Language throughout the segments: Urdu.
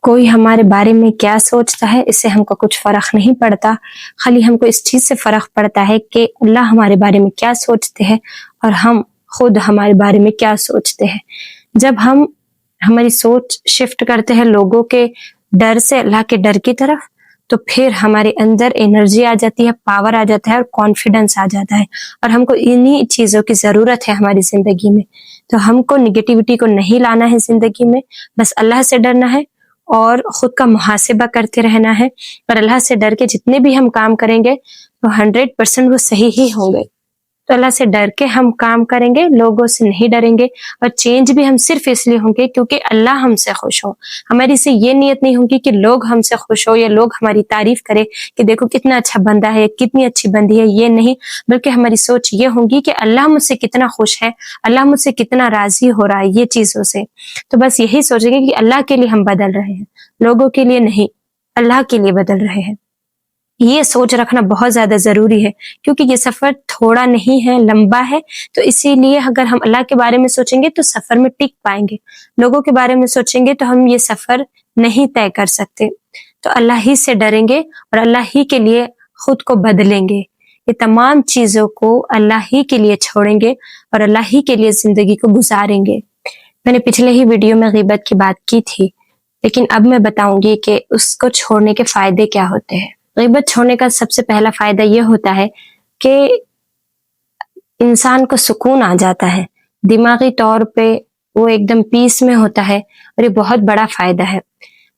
کوئی ہمارے بارے میں کیا سوچتا ہے اس سے ہم کو کچھ فرق نہیں پڑتا، خالی ہم کو اس چیز سے فرق پڑتا ہے کہ اللہ ہمارے بارے میں کیا سوچتے ہیں اور ہم خود ہمارے بارے میں کیا سوچتے ہیں۔ جب ہم ہماری سوچ شفٹ کرتے ہیں لوگوں کے ڈر سے اللہ کے ڈر کی طرف، تو پھر ہمارے اندر انرجی آ جاتی ہے، پاور آ جاتا ہے اور کانفیڈنس آ جاتا ہے، اور ہم کو انہی چیزوں کی ضرورت ہے ہماری زندگی میں۔ تو ہم کو نگیٹیوٹی کو نہیں لانا ہے زندگی میں، بس اللہ سے ڈرنا ہے اور خود کا محاسبہ کرتے رہنا ہے، اور اللہ سے ڈر کے جتنے بھی ہم کام کریں گے تو 100% وہ صحیح ہی ہوں گے۔ تو اللہ سے ڈر کے ہم کام کریں گے، لوگوں سے نہیں ڈریں گے، اور چینج بھی ہم صرف اس لیے ہوں گے کیونکہ اللہ ہم سے خوش ہو۔ ہماری سے یہ نیت نہیں ہوگی کہ لوگ ہم سے خوش ہو یا لوگ ہماری تعریف کرے کہ دیکھو کتنا اچھا بندہ ہے، کتنی اچھی بندی ہے، یہ نہیں، بلکہ ہماری سوچ یہ ہوگی کہ اللہ مجھ سے کتنا خوش ہے، اللہ مجھ سے کتنا راضی ہو رہا ہے یہ چیزوں سے۔ تو بس یہی سوچیں گے کہ اللہ کے لیے ہم بدل رہے ہیں، لوگوں کے لیے نہیں، اللہ کے لیے بدل رہے ہیں۔ یہ سوچ رکھنا بہت زیادہ ضروری ہے، کیونکہ یہ سفر تھوڑا نہیں ہے، لمبا ہے، تو اسی لیے اگر ہم اللہ کے بارے میں سوچیں گے تو سفر میں ٹک پائیں گے، لوگوں کے بارے میں سوچیں گے تو ہم یہ سفر نہیں طے کر سکتے۔ تو اللہ ہی سے ڈریں گے اور اللہ ہی کے لیے خود کو بدلیں گے، یہ تمام چیزوں کو اللہ ہی کے لیے چھوڑیں گے اور اللہ ہی کے لیے زندگی کو گزاریں گے۔ میں نے پچھلے ہی ویڈیو میں غیبت کی بات کی تھی، لیکن اب میں بتاؤں گی کہ اس کو چھوڑنے کے فائدے کیا ہوتے ہیں۔ غیبت چھوڑنے کا سب سے پہلا فائدہ یہ ہوتا ہے کہ انسان کو سکون آ جاتا ہے، دماغی طور پہ وہ ایک دم پیس میں ہوتا ہے، اور یہ بہت بڑا فائدہ ہے۔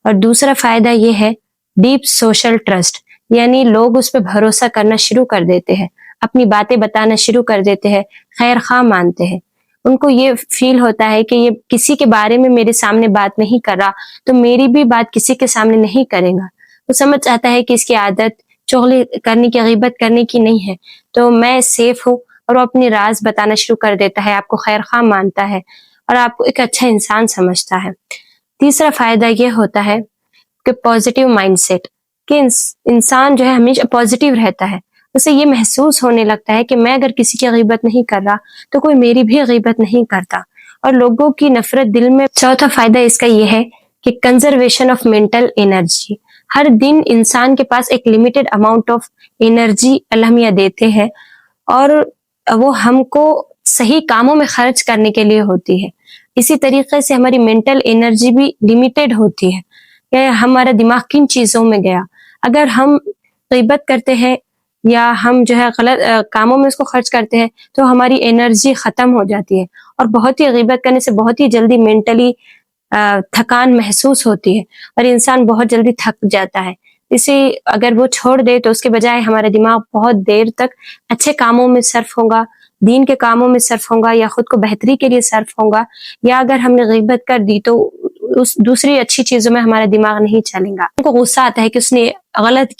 اور دوسرا فائدہ یہ ہے ڈیپ سوشل ٹرسٹ، یعنی لوگ اس پہ بھروسہ کرنا شروع کر دیتے ہیں، اپنی باتیں بتانا شروع کر دیتے ہیں، خیر خواہ مانتے ہیں۔ ان کو یہ فیل ہوتا ہے کہ یہ کسی کے بارے میں میرے سامنے بات نہیں کر رہا تو میری بھی بات کسی کے سامنے نہیں کرے گا۔ وہ سمجھ آتا ہے کہ اس کی عادت چغلی کرنے کی، غیبت کرنے کی نہیں ہے، تو میں سیف ہوں، اور وہ اپنی راز بتانا شروع کر دیتا ہے، آپ کو خیر خواہ مانتا ہے اور آپ کو ایک اچھا انسان سمجھتا ہے۔ تیسرا فائدہ یہ ہوتا ہے کہ پازیٹیو مائنڈ سیٹ، کہ انسان جو ہے ہمیشہ پازیٹیو رہتا ہے، اسے یہ محسوس ہونے لگتا ہے کہ میں اگر کسی کی غیبت نہیں کر رہا تو کوئی میری بھی غیبت نہیں کرتا، اور لوگوں کی نفرت دل میں۔ چوتھا فائدہ اس کا یہ ہے کہ کنزرویشن آف مینٹل انرجی، ہر دن انسان کے پاس ایک لمیٹڈ اماؤنٹ آف انرجی اللہ میاں دیتے ہیں، اور وہ ہم کو صحیح کاموں میں خرچ کرنے کے لیے ہوتی ہے۔ اسی طریقے سے ہماری مینٹل انرجی بھی لمیٹڈ ہوتی ہے، کہ ہمارا دماغ کن چیزوں میں گیا۔ اگر ہم غیبت کرتے ہیں یا ہم جو ہے غلط کاموں میں اس کو خرچ کرتے ہیں تو ہماری انرجی ختم ہو جاتی ہے، اور بہت ہی غیبت کرنے سے بہت ہی جلدی مینٹلی تھکان محسوس ہوتی ہے، اور انسان بہت جلدی تھک جاتا ہے۔ اسے اگر وہ چھوڑ دے تو اس کے بجائے ہمارا دماغ بہت دیر تک اچھے کاموں میں صرف ہوگا، دین کے کاموں میں صرف ہوگا، یا خود کو بہتری کے لیے صرف ہوگا۔ یا اگر ہم نے غیبت کر دی تو اس دوسری اچھی چیزوں میں ہمارا دماغ نہیں چلے گا۔ ان کو غصہ آتا ہے کہ اس نے غلط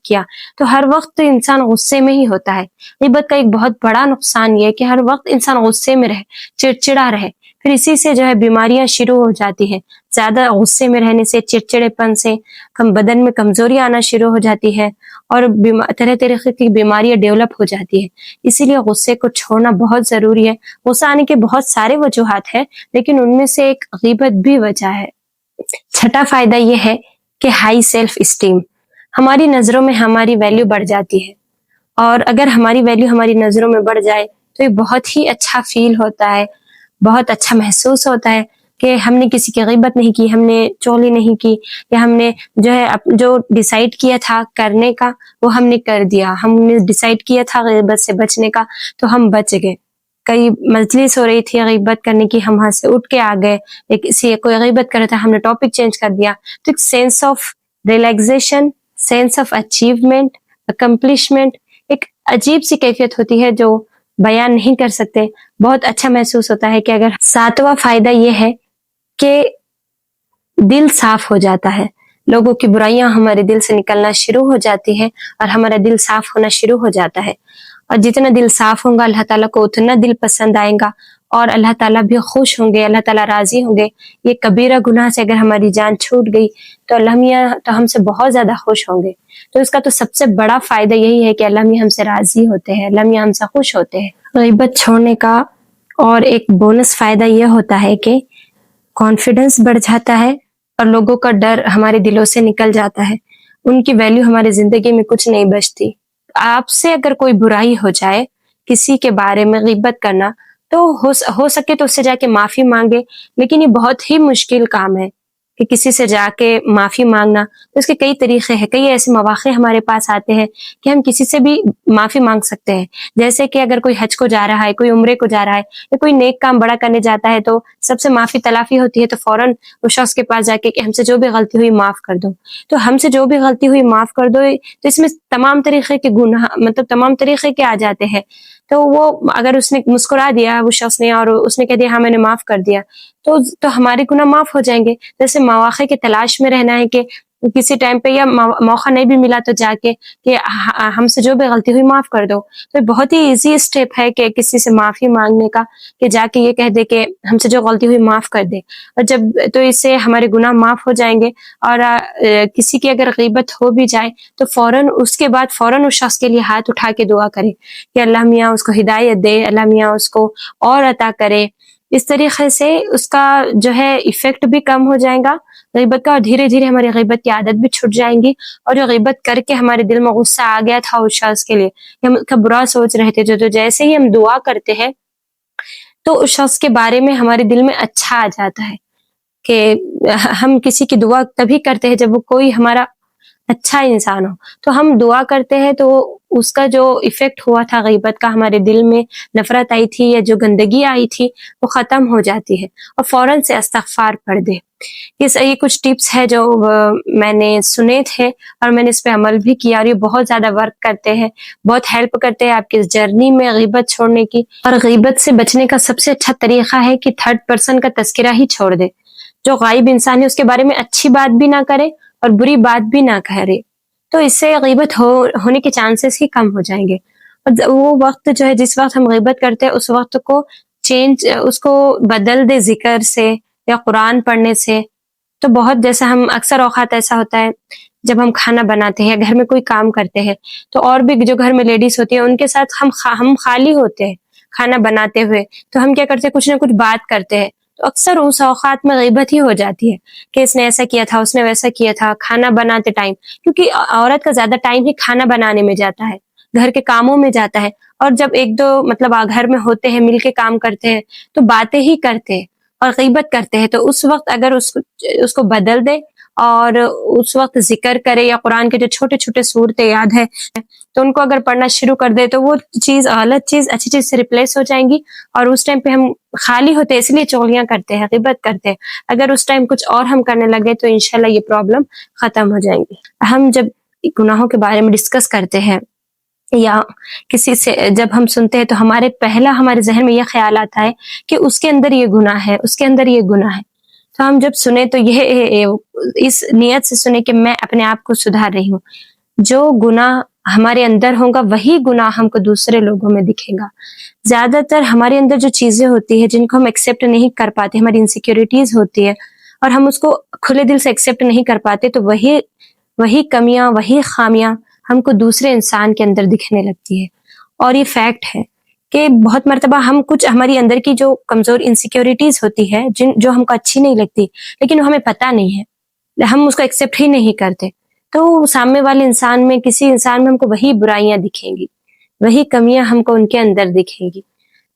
کیا، تو ہر وقت انسان غصے میں ہی ہوتا ہے۔ غیبت کا ایک بہت بڑا نقصان یہ ہے کہ ہر وقت انسان غصے میں رہے، چڑچڑا رہے، پھر اسی سے جو ہے بیماریاں شروع ہو جاتی ہیں۔ زیادہ غصے میں رہنے سے، چڑچڑے پن سے بدن میں کمزوری آنا شروع ہو جاتی ہے، اور طرح طرح کی بیماریاں ڈیولپ ہو جاتی ہے۔ اسی لیے غصے کو چھوڑنا بہت ضروری ہے۔ غصہ آنے کے بہت سارے وجوہات ہیں، لیکن ان میں سے ایک غیبت بھی وجہ ہے۔ چھٹا فائدہ یہ ہے کہ ہائی سیلف اسٹیم، ہماری نظروں میں ہماری ویلیو بڑھ جاتی ہے، اور اگر ہماری ویلیو ہماری نظروں میں بڑھ جائے تو یہ بہت ہی اچھا فیل ہوتا ہے، بہت اچھا محسوس ہوتا ہے کہ ہم نے کسی کی غیبت نہیں کی، ہم نے چغلی نہیں کی، یا ہم نے جو ہے جو ڈیسائیڈ کیا تھا کرنے کا وہ ہم نے کر دیا، ہم نے ڈیسائیڈ کیا تھا غیبت سے بچنے کا تو ہم بچ گئے۔ کئی مجلس ہو رہی تھی غیبت کرنے کی، ہم وہاں سے اٹھ کے آ گئے، کسی کوئی غیبت کر رہا تھا ہم نے ٹاپک چینج کر دیا، تو ایک sense of relaxation, sense of achievement, accomplishment, ایک عجیب سی کیفیت ہوتی ہے جو بیان نہیں کر سکتے، بہت اچھا محسوس ہوتا ہے۔ کہ اگر ساتواں فائدہ یہ ہے کہ دل صاف ہو جاتا ہے، لوگوں کی برائیاں ہمارے دل سے نکلنا شروع ہو جاتی ہیں، اور ہمارا دل صاف ہونا شروع ہو جاتا ہے، اور جتنا دل صاف ہوگا اللہ تعالیٰ کو اتنا دل پسند آئے گا، اور اللہ تعالیٰ بھی خوش ہوں گے، اللہ تعالیٰ راضی ہوں گے۔ یہ کبیرہ گناہ سے اگر ہماری جان چھوٹ گئی تو اللہ میاں تو ہم سے بہت زیادہ خوش ہوں گے۔ تو اس کا تو سب سے بڑا فائدہ یہی ہے کہ اللہ میاں ہم سے راضی ہوتے ہیں، اللہ میاں ہم سے خوش ہوتے ہیں۔ غیبت چھوڑنے کا اور ایک بونس فائدہ یہ ہوتا ہے کہ کانفیڈنس بڑھ جاتا ہے، اور لوگوں کا ڈر ہمارے دلوں سے نکل جاتا ہے، ان کی ویلیو ہماری زندگی میں کچھ نہیں بچتی۔ آپ سے اگر کوئی برائی ہو جائے، کسی کے بارے میں غیبت کرنا، تو ہو سکے تو اس سے جا کے معافی مانگے، لیکن یہ بہت ہی مشکل کام ہے کہ کسی سے جا کے معافی مانگنا۔ تو اس کے کئی طریقے ہیں، کئی ایسے مواقع ہمارے پاس آتے ہیں کہ ہم کسی سے بھی معافی مانگ سکتے ہیں۔ جیسے کہ اگر کوئی حج کو جا رہا ہے، کوئی عمرے کو جا رہا ہے، یا کوئی نیک کام بڑا کرنے جاتا ہے، تو سب سے معافی تلافی ہوتی ہے، تو فوراً اس شخص کے پاس جا کے کہ ہم سے جو بھی غلطی ہوئی معاف کر دو۔ تو ہم سے جو بھی غلطی ہوئی معاف کر دو، تو اس میں تمام طریقے کے گناہ، مطلب تمام طریقے کے آ جاتے ہیں۔ تو وہ اگر اس نے مسکرا دیا اس شخص نے، اور اس نے کہہ دیا ہاں میں نے معاف کر دیا، تو ہمارے گناہ معاف ہو جائیں گے۔ جیسے مواقع کی تلاش میں رہنا ہے کہ کسی ٹائم پہ یا موقع نہیں بھی ملا تو جا کے کہ ہم سے جو بھی غلطی ہوئی معاف کر دو۔ تو بہت ہی ایزی اسٹیپ ہے کہ کسی سے معافی مانگنے کا، کہ جا کے یہ کہہ دے کہ ہم سے جو غلطی ہوئی معاف کر دے، اور جب تو اس سے ہمارے گناہ معاف ہو جائیں گے۔ اور کسی کی اگر غیبت ہو بھی جائے تو فوراً اس کے بعد فوراً اس شخص کے لیے ہاتھ اٹھا کے دعا کرے کہ اللہ میاں اس کو ہدایت دے، اللہ میاں اس کو اور عطا کرے۔ اس طریقے سے اس کا جو ہے ایفیکٹ بھی کم ہو جائے گا غیبت کا، اور دھیرے دھیرے ہماری غیبت کی عادت بھی چھٹ جائیں گی۔ اور جو غیبت کر کے ہمارے دل میں غصہ آ گیا تھا اس شخص کے لیے، ہم اس کا برا سوچ رہے تھے، تو جیسے ہی ہم دعا کرتے ہیں تو اس شخص کے بارے میں ہمارے دل میں اچھا آ جاتا ہے۔ کہ ہم کسی کی دعا تبھی کرتے ہیں جب وہ کوئی ہمارا اچھا انسان ہو، تو ہم دعا کرتے ہیں تو اس کا جو ایفیکٹ ہوا تھا غیبت کا، ہمارے دل میں نفرت آئی تھی یا جو گندگی آئی تھی وہ ختم ہو جاتی ہے، اور فوراً سے استغفار پڑھ دے۔ یہ کچھ ٹپس ہے جو میں نے سنے تھے اور میں نے اس پہ عمل بھی کیا، اور یہ بہت زیادہ ورک کرتے ہیں، بہت ہیلپ کرتے ہیں آپ کی جرنی میں غیبت چھوڑنے کی۔ اور غیبت سے بچنے کا سب سے اچھا طریقہ ہے کہ تھرڈ پرسن کا تذکرہ ہی چھوڑ دے۔ جو غائب انسان ہے اس کے بارے میں اچھی بات بھی نہ کرے اور بری بات بھی نہ کرے، تو اس سے غیبت ہونے کے چانسز ہی کم ہو جائیں گے۔ اور وہ وقت جو ہے جس وقت ہم غیبت کرتے ہیں، اس وقت کو اس کو بدل دے ذکر سے یا قرآن پڑھنے سے۔ تو بہت، جیسا ہم اکثر اوقات ایسا ہوتا ہے جب ہم کھانا بناتے ہیں یا گھر میں کوئی کام کرتے ہیں، تو اور بھی جو گھر میں لیڈیز ہوتی ہیں ان کے ساتھ ہم خالی ہوتے ہیں کھانا بناتے ہوئے، تو ہم کیا کرتے ہیں، کچھ نہ کچھ بات کرتے ہیں، تو اکثر اس اوقات میں غیبت ہی ہو جاتی ہے کہ اس نے ایسا کیا تھا، اس نے ویسا کیا تھا کھانا بناتے ٹائم، کیونکہ عورت کا زیادہ ٹائم ہی کھانا بنانے میں جاتا ہے، گھر کے کاموں میں جاتا ہے۔ اور جب ایک دو مطلب گھر میں ہوتے ہیں، مل کے کام کرتے ہیں، تو باتیں ہی کرتے ہیں اور غیبت کرتے ہیں۔ تو اس وقت اگر اس کو بدل دے اور اس وقت ذکر کرے، یا قرآن کے جو چھوٹے چھوٹے صورتیں یاد ہے تو ان کو اگر پڑھنا شروع کر دے، تو وہ چیز، غلط چیز اچھی چیز سے ریپلیس ہو جائیں گی۔ اور اس ٹائم پہ ہم خالی ہوتے اس لیے چغلیاں کرتے ہیں، غیبت کرتے ہیں، اگر اس ٹائم کچھ اور ہم کرنے لگے تو انشاءاللہ یہ پرابلم ختم ہو جائیں گی۔ ہم جب گناہوں کے بارے میں ڈسکس کرتے ہیں یا کسی سے جب ہم سنتے ہیں، تو ہمارے ذہن میں یہ خیال آتا ہے کہ اس کے اندر یہ گناہ ہے، اس کے اندر یہ گناہ ہے۔ تو ہم جب سنیں تو یہ اس نیت سے سنیں کہ میں اپنے آپ کو سدھار رہی ہوں۔ جو گناہ ہمارے اندر ہوگا وہی گناہ ہم کو دوسرے لوگوں میں دکھے گا۔ زیادہ تر ہمارے اندر جو چیزیں ہوتی ہیں جن کو ہم ایکسیپٹ نہیں کر پاتے، ہماری انسیکیورٹیز ہوتی ہے، اور ہم اس کو کھلے دل سے ایکسیپٹ نہیں کر پاتے، تو وہی کمیاں، وہی خامیاں ہم کو دوسرے انسان کے اندر دکھنے لگتی ہے۔ اور یہ فیکٹ ہے کہ بہت مرتبہ ہماری اندر کی جو کمزور انسیکیورٹیز ہوتی ہے، جو ہم کو اچھی نہیں لگتی، لیکن وہ ہمیں پتہ نہیں ہے، ہم اس کو ایکسیپٹ ہی نہیں کرتے، تو سامنے والے انسان میں، کسی انسان میں ہم کو وہی برائیاں دکھیں گی، وہی کمیاں ہم کو ان کے اندر دکھیں گی۔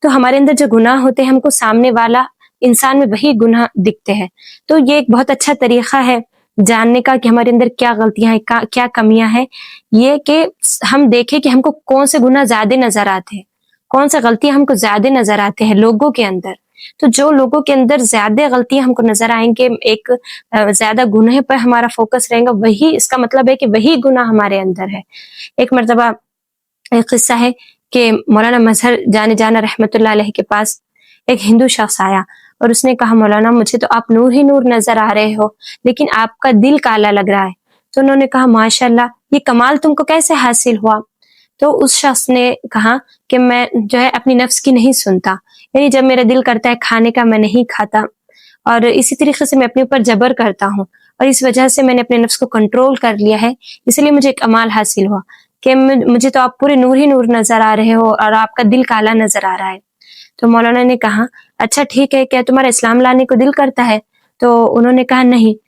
تو ہمارے اندر جو گناہ ہوتے ہیں، ہم کو سامنے والا انسان میں وہی گناہ دکھتے ہیں۔ تو یہ ایک بہت اچھا طریقہ ہے جاننے کا کہ ہمارے اندر کیا غلطیاں ہیں، کیا کمیاں ہیں، یہ کہ ہم دیکھیں کہ ہم کو کون سے گناہ زیادہ نظر آتے ہیں، کون سے غلطیاں ہم کو زیادہ نظر آتے ہیں لوگوں کے اندر۔ تو جو لوگوں کے اندر زیادہ غلطیاں ہم کو نظر آئیں گے، ایک زیادہ گناہ پر ہمارا فوکس رہے گا، وہی اس کا مطلب ہے کہ وہی گناہ ہمارے اندر ہے۔ ایک مرتبہ ایک قصہ ہے کہ مولانا مظہر جانا رحمت اللہ علیہ کے پاس ایک ہندو شخص آیا، اور اس نے کہا مولانا مجھے تو آپ نور ہی نور نظر آ رہے ہو، لیکن آپ کا دل کالا لگ رہا ہے۔ تو انہوں نے کہا ماشاءاللہ، یہ کمال تم کو کیسے حاصل ہوا؟ تو اس شخص نے کہا کہ میں جو ہے اپنی نفس کی نہیں سنتا، یعنی جب میرا دل کرتا ہے کھانے کا میں نہیں کھاتا، اور اسی طریقے سے میں اپنے اوپر جبر کرتا ہوں، اور اس وجہ سے میں نے اپنے نفس کو کنٹرول کر لیا ہے، اس لیے مجھے کمال حاصل ہوا کہ مجھے تو آپ پورے نور ہی نور نظر آ رہے ہو اور آپ کا دل کالا نظر آ رہا ہے۔ تو مولانا نے کہا اچھا ٹھیک ہے، کیا تمہارا اسلام لانے کو دل کرتا ہے؟ تو انہوں نے کہا نہیں۔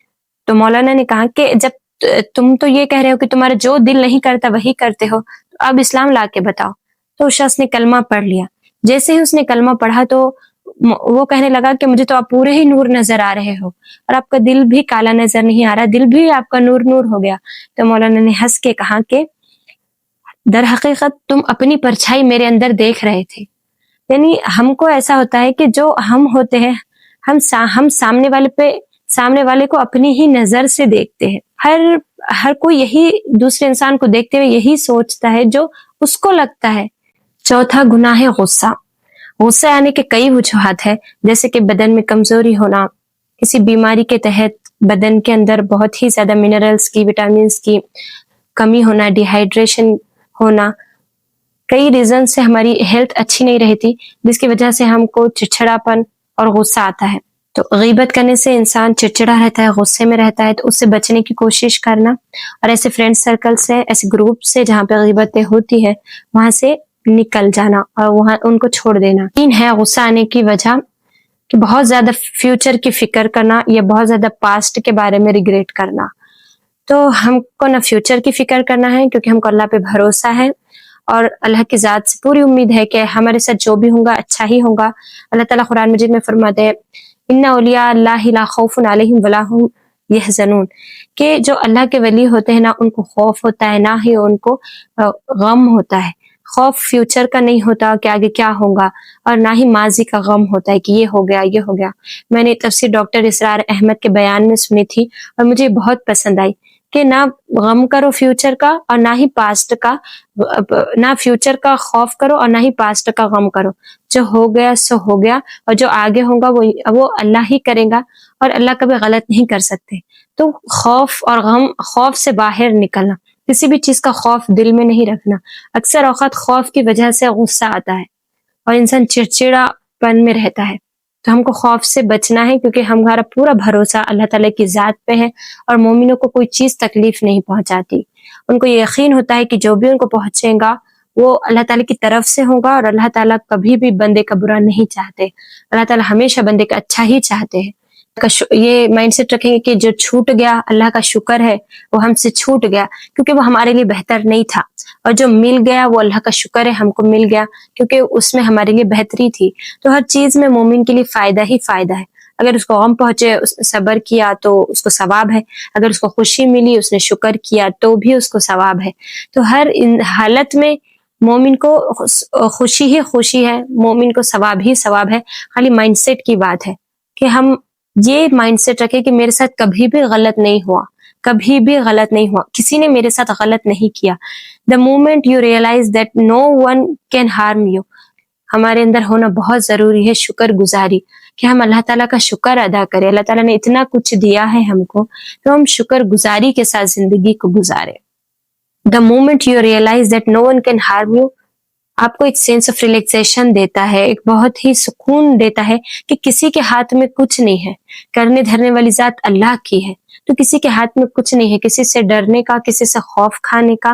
تو مولانا نے کہا کہ جب تم تو یہ کہہ رہے ہو کہ تمہارا جو دل نہیں کرتا وہی کرتے ہو، تو اب اسلام لا کے بتاؤ۔ تو اس شخص نے کلمہ پڑھ لیا۔ جیسے ہی اس نے کلمہ پڑھا تو وہ کہنے لگا کہ مجھے تو آپ پورے ہی نور نظر آ رہے ہو اور آپ کا دل بھی کالا نظر نہیں آ رہا، دل بھی آپ کا نور نور ہو گیا۔ تو مولانا نے ہنس کے کہا کہ در حقیقت تم اپنی پرچھائی میرے اندر دیکھ رہے تھے۔ یعنی ہم کو ایسا ہوتا ہے کہ جو ہم ہوتے ہیں ہم سامنے والے کو اپنی ہی نظر سے دیکھتے ہیں۔ ہر کوئی یہی دوسرے انسان کو دیکھتے ہوئے یہی سوچتا ہے جو اس کو لگتا ہے۔ چوتھا گناہ ہے غصہ۔ غصہ آنے کے کئی وجوہات ہیں، جیسے کہ بدن میں کمزوری ہونا، کسی بیماری کے تحت بدن کے اندر بہت ہی زیادہ منرلز کی، وٹامنز کی کمی ہونا، ڈی ہائیڈریشن ہونا، کئی ریزن سے ہماری ہیلتھ اچھی نہیں رہتی جس کی وجہ سے ہم کو چڑچڑاپن اور غصہ آتا ہے۔ تو غیبت کرنے سے انسان چڑچڑا رہتا ہے، غصے میں رہتا ہے، تو اس سے بچنے کی کوشش کرنا اور ایسے فرینڈ سرکل سے، ایسے گروپ سے جہاں پہ غیبتیں ہوتی ہے وہاں سے نکل جانا اور وہاں ان کو چھوڑ دینا۔ تین ہے غصہ آنے کی وجہ کہ بہت زیادہ فیوچر کی فکر کرنا یا بہت زیادہ پاسٹ کے بارے میں ریگریٹ کرنا۔ تو ہم کو نہ فیوچر کی فکر کرنا ہے کیونکہ ہم کو اللہ پہ بھروسہ ہے اور اللہ کی ذات سے پوری امید ہے کہ ہمارے ساتھ جو بھی ہوگا اچھا ہی ہوگا۔ اللہ تعالیٰ قرآن مجید میں فرماتے ہیں ان اولیاء اللہ لا خوف علیہم ولا هم یحزنون، کہ جو اللہ کے ولی ہوتے ہیں نہ ان کو خوف ہوتا ہے نہ ہی ان کو غم ہوتا ہے۔ خوف فیوچر کا نہیں ہوتا کہ آگے کیا ہوگا، اور نہ ہی ماضی کا غم ہوتا ہے کہ یہ ہو گیا یہ ہو گیا۔ میں نے تفسیر ڈاکٹر اسرار احمد کے بیان میں سنی تھی اور مجھے بہت پسند آئی کہ نہ غم کرو فیوچر کا اور نہ ہی پاسٹ کا، نہ فیوچر کا خوف کرو اور نہ ہی پاسٹ کا غم کرو۔ جو ہو گیا سو ہو گیا، اور جو آگے ہوگا وہ اللہ ہی کرے گا اور اللہ کبھی غلط نہیں کر سکتے۔ تو خوف اور غم، خوف سے باہر نکلنا، کسی بھی چیز کا خوف دل میں نہیں رکھنا۔ اکثر اوقات خوف کی وجہ سے غصہ آتا ہے اور انسان چڑچڑا پن میں رہتا ہے۔ تو ہم کو خوف سے بچنا ہے کیونکہ ہمارا پورا بھروسہ اللہ تعالیٰ کی ذات پہ ہے اور مومنوں کو کوئی چیز تکلیف نہیں پہنچاتی۔ ان کو یہ یقین ہوتا ہے کہ جو بھی ان کو پہنچے گا وہ اللہ تعالیٰ کی طرف سے ہوگا، اور اللہ تعالیٰ کبھی بھی بندے کا برا نہیں چاہتے، اللہ تعالیٰ ہمیشہ بندے کا اچھا ہی چاہتے ہیں۔ یہ مائنڈ سیٹ رکھیں گے کہ جو چھوٹ گیا اللہ کا شکر ہے، وہ ہم سے چھوٹ گیا کیونکہ وہ ہمارے لیے بہتر نہیں تھا، اور جو مل گیا وہ اللہ کا شکر ہے ہم کو مل گیا کیونکہ اس میں ہمارے لیے بہتری تھی۔ تو ہر چیز میں مومن کے لیے فائدہ ہی فائدہ ہے۔ اگر اس کو غم پہنچے، اس نے صبر کیا تو اس کو ثواب ہے، اگر اس کو خوشی ملی اس نے شکر کیا تو بھی اس کو ثواب ہے۔ تو ہر حالت میں مومن کو خوشی ہی خوشی ہے، مومن کو ثواب ہی ثواب ہے۔ خالی مائنڈ سیٹ کی بات ہے کہ ہم یہ مائنڈ سیٹ رکھے کہ میرے ساتھ کبھی بھی غلط نہیں ہوا، کبھی بھی غلط نہیں ہوا، کسی نے میرے ساتھ غلط نہیں کیا۔ The moment you realize that no one can harm you، ہمارے اندر ہونا بہت ضروری ہے شکر گزاری، کہ ہم اللہ تعالیٰ کا شکر ادا کریں۔ اللہ تعالیٰ نے اتنا کچھ دیا ہے ہم کو، تو ہم شکر گزاری کے ساتھ زندگی کو گزاریں۔ The moment you realize that no one can harm you، آپ کو ایک سینس آف ریلیکسیشن دیتا ہے، ایک بہت ہی سکون دیتا ہے کہ کسی کے ہاتھ میں کچھ نہیں ہے، کرنے دھرنے والی ذات اللہ کی ہے، تو کسی کے ہاتھ میں کچھ نہیں ہے، کسی سے ڈرنے کا، کسی سے خوف کھانے کا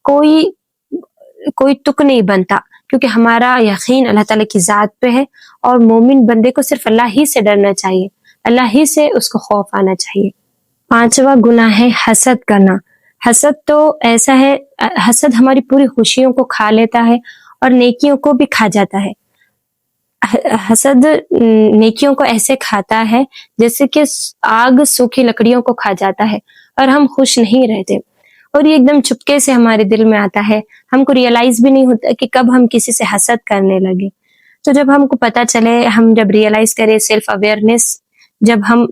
کوئی تک نہیں بنتا، کیونکہ ہمارا یقین اللہ تعالیٰ کی ذات پہ ہے، اور مومن بندے کو صرف اللہ ہی سے ڈرنا چاہیے، اللہ ہی سے اس کو خوف آنا چاہیے۔ پانچواں گناہ ہے حسد کرنا۔ حسد تو ایسا ہے، حسد ہماری پوری خوشیوں کو کھا لیتا ہے اور نیکیوں کو بھی کھا جاتا ہے۔ حسد نیکیوں کو ایسے کھاتا ہے جیسے کہ آگ سوکھی لکڑیوں کو کھا جاتا ہے، اور ہم خوش نہیں رہتے، اور یہ ایک دم چپکے سے ہمارے دل میں آتا ہے، ہم کو ریئلائز بھی نہیں ہوتا کہ کب ہم کسی سے حسد کرنے لگے۔ تو جب ہم کو پتہ چلے، ہم جب ریئلائز کریں، سیلف اویئرنیس جب ہم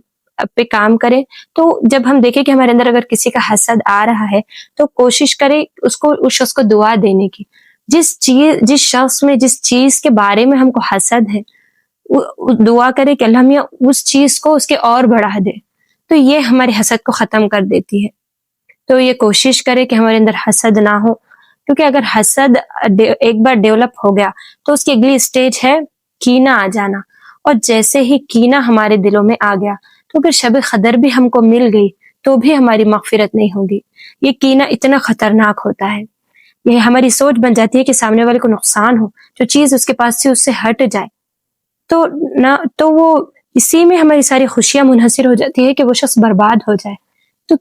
پہ کام کریں، تو جب ہم دیکھیں کہ ہمارے اندر اگر کسی کا حسد آ رہا ہے تو کوشش کریں اس شخص کو دعا دینے کی۔ جس شخص میں جس چیز کے بارے میں ہم کو حسد ہے، دعا کرے کہ اللہ میاں اس چیز کو اس کے اور بڑھا دے، تو یہ ہمارے حسد کو ختم کر دیتی ہے۔ تو یہ کوشش کرے کہ ہمارے اندر حسد نہ ہو، کیونکہ اگر حسد ایک بار ڈیولپ ہو گیا تو اس کی اگلی سٹیج ہے کینہ آ جانا، اور جیسے ہی کینہ ہمارے دلوں میں آ گیا تو پھر شب قدر بھی ہم کو مل گئی تو بھی ہماری مغفرت نہیں ہوگی۔ یہ کینہ اتنا خطرناک ہوتا ہے، یہ ہماری سوچ بن جاتی ہے کہ سامنے والے کو نقصان ہو، جو چیز اس کے پاس سے اس سے ہٹ جائے، تو وہ اسی میں ہماری ساری خوشیاں منحصر ہو جاتی ہے کہ وہ شخص برباد ہو جائے. تو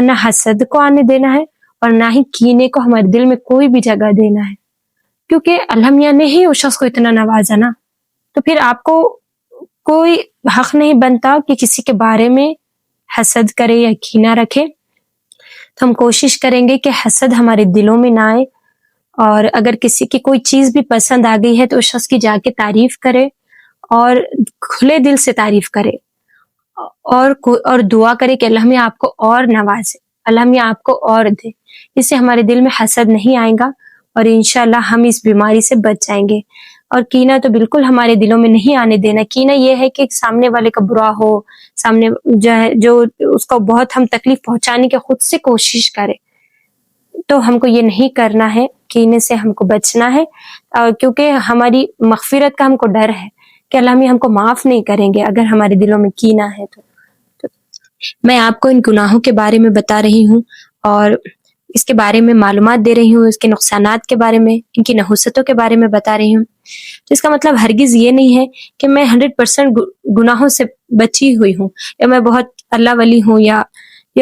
نہ حسد کو آنے دینا ہے اور نہ ہی کینے کو ہمارے دل میں کوئی بھی جگہ دینا ہے، کیونکہ اللہ میاں نے ہی اس شخص کو اتنا نوازا نا، تو پھر آپ کو کوئی حق نہیں بنتا کہ کسی کے بارے میں حسد کرے یا کینہ رکھے. تو ہم کوشش کریں گے کہ حسد ہمارے دلوں میں نہ آئے، اور اگر کسی کی کوئی چیز بھی پسند آ گئی ہے تو اس شخص کی جا کے تعریف کرے اور کھلے دل سے تعریف کرے، اور دعا کرے کہ اللہ میاں آپ کو اور نوازے، اللہ میاں آپ کو اور دے. اس سے ہمارے دل میں حسد نہیں آئے گا اور انشاءاللہ ہم اس بیماری سے بچ جائیں گے. اور کینہ تو بالکل ہمارے دلوں میں نہیں آنے دینا. کینہ یہ ہے کہ سامنے والے کا برا ہو، سامنے جو اس کو بہت ہم تکلیف پہنچانے کی خود سے کوشش کرے، تو ہم کو یہ نہیں کرنا ہے. کینے سے ہم کو بچنا ہے، کیونکہ ہماری مغفرت کا ہم کو ڈر ہے کہ اللہ میاں ہم کو معاف نہیں کریں گے اگر ہمارے دلوں میں کینہ ہے. تو میں آپ کو ان گناہوں کے بارے میں بتا رہی ہوں اور اس کے بارے میں معلومات دے رہی ہوں، اس کے نقصانات کے بارے میں، ان کی نحوستوں کے بارے میں بتا رہی ہوں. تو اس کا مطلب ہرگز یہ نہیں ہے کہ میں 100% گناہوں سے بچی ہوئی ہوں، یا میں بہت اللہ ولی ہوں، یا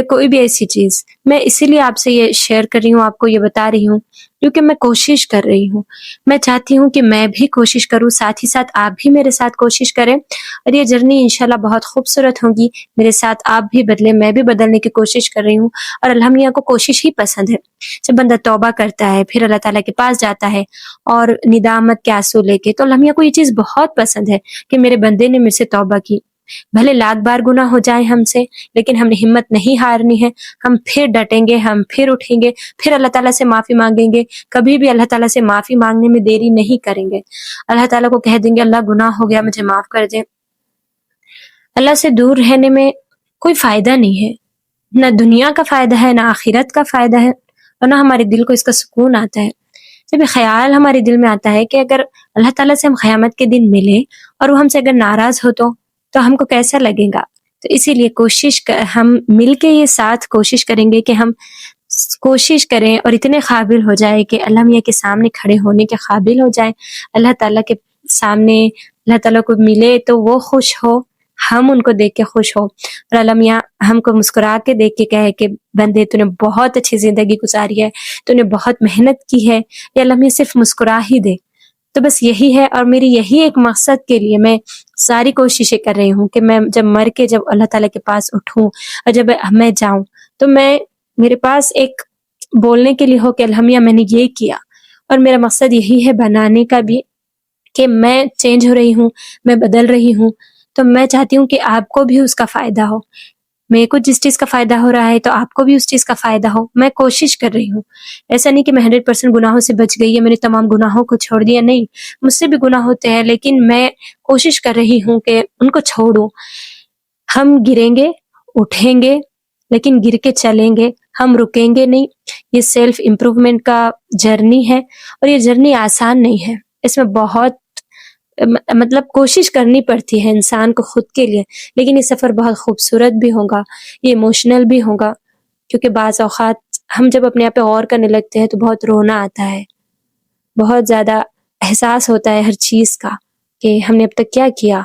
کوئی بھی ایسی چیز. میں اسی لیے آپ سے یہ شیئر کر رہی ہوں، آپ کو یہ بتا رہی ہوں کیونکہ میں کوشش کر رہی ہوں. میں چاہتی ہوں کہ میں بھی کوشش کروں، ساتھ ہی ساتھ آپ بھی میرے ساتھ کوشش کریں، اور یہ جرنی انشاءاللہ بہت خوبصورت ہوگی. میرے ساتھ آپ بھی بدلیں، میں بھی بدلنے کی کوشش کر رہی ہوں. اور اللہ میاں کو کوشش ہی پسند ہے. جب بندہ توبہ کرتا ہے، پھر اللہ تعالیٰ کے پاس جاتا ہے اور ندامت کے آنسو لے کے، تو اللہ میاں کو یہ چیز بہت پسند ہے کہ میرے بندے نے مجھ سے توبہ کی. بھلے لاکھ بار گناہ ہو جائیں ہم سے، لیکن ہم نے ہمت نہیں ہارنی ہے. ہم پھر ڈٹیں گے، ہم پھر اٹھیں گے، پھر اللہ تعالیٰ سے معافی مانگیں گے. کبھی بھی اللہ تعالیٰ سے معافی مانگنے میں دیری نہیں کریں گے. اللہ تعالیٰ کو کہہ دیں گے اللہ گناہ ہو گیا، مجھے معاف کر دیں. اللہ سے دور رہنے میں کوئی فائدہ نہیں ہے، نہ دنیا کا فائدہ ہے، نہ آخرت کا فائدہ ہے، اور نہ ہمارے دل کو اس کا سکون آتا ہے. جب یہ خیال ہمارے دل میں آتا ہے کہ اگر اللہ تعالیٰ سے ہم قیامت کے دن ملیں اور وہ ہم سے اگر ناراض ہو تو ہم کو کیسا لگے گا. تو اسی لیے ہم مل کے یہ ساتھ کوشش کریں گے کہ ہم کوشش کریں اور اتنے قابل ہو جائے کہ اللہ میاں کے سامنے کھڑے ہونے کے قابل ہو جائے. اللہ تعالیٰ کے سامنے اللہ تعالیٰ کو ملے تو وہ خوش ہو، ہم ان کو دیکھ کے خوش ہو، اور اللہ میاں ہم کو مسکرا کے دیکھ کے کہے کہ بندے تو نے بہت اچھی زندگی گزاری ہے، تو نے بہت محنت کی ہے، یا اللہ میاں صرف مسکرا ہی دے. تو بس یہی ہے، اور میری یہی ایک مقصد کے لیے میں ساری کوششیں کر رہی ہوں کہ میں جب مر کے جب اللہ تعالیٰ کے پاس اٹھوں اور جب میں جاؤں تو میرے پاس ایک بولنے کے لیے ہو کہ اللہ میاں میں نے یہ کیا. اور میرا مقصد یہی ہے بنانے کا بھی کہ میں چینج ہو رہی ہوں، میں بدل رہی ہوں. تو میں چاہتی ہوں کہ آپ کو بھی اس کا فائدہ ہو. میرے کو جس چیز کا فائدہ ہو رہا ہے تو آپ کو بھی اس چیز کا فائدہ ہو. میں کوشش کر رہی ہوں، ایسا نہیں کہ میں 100% گناہوں سے بچ گئی ہے، میں نے تمام گناہوں کو چھوڑ دیا، نہیں، مجھ سے بھی گناہ ہوتے ہیں، لیکن میں کوشش کر رہی ہوں کہ ان کو چھوڑوں. ہم گریں گے، اٹھیں گے، لیکن گر کے چلیں گے، ہم رکیں گے نہیں. یہ سیلف امپروومنٹ کا جرنی ہے، اور یہ جرنی آسان نہیں ہے. اس میں بہت مطلب کوشش کرنی پڑتی ہے انسان کو خود کے لیے، لیکن یہ سفر بہت خوبصورت بھی ہوگا، یہ ایموشنل بھی ہوگا. کیونکہ بعض اوقات ہم جب اپنے آپ پہ غور کرنے لگتے ہیں تو بہت رونا آتا ہے، بہت زیادہ احساس ہوتا ہے ہر چیز کا کہ ہم نے اب تک کیا کیا.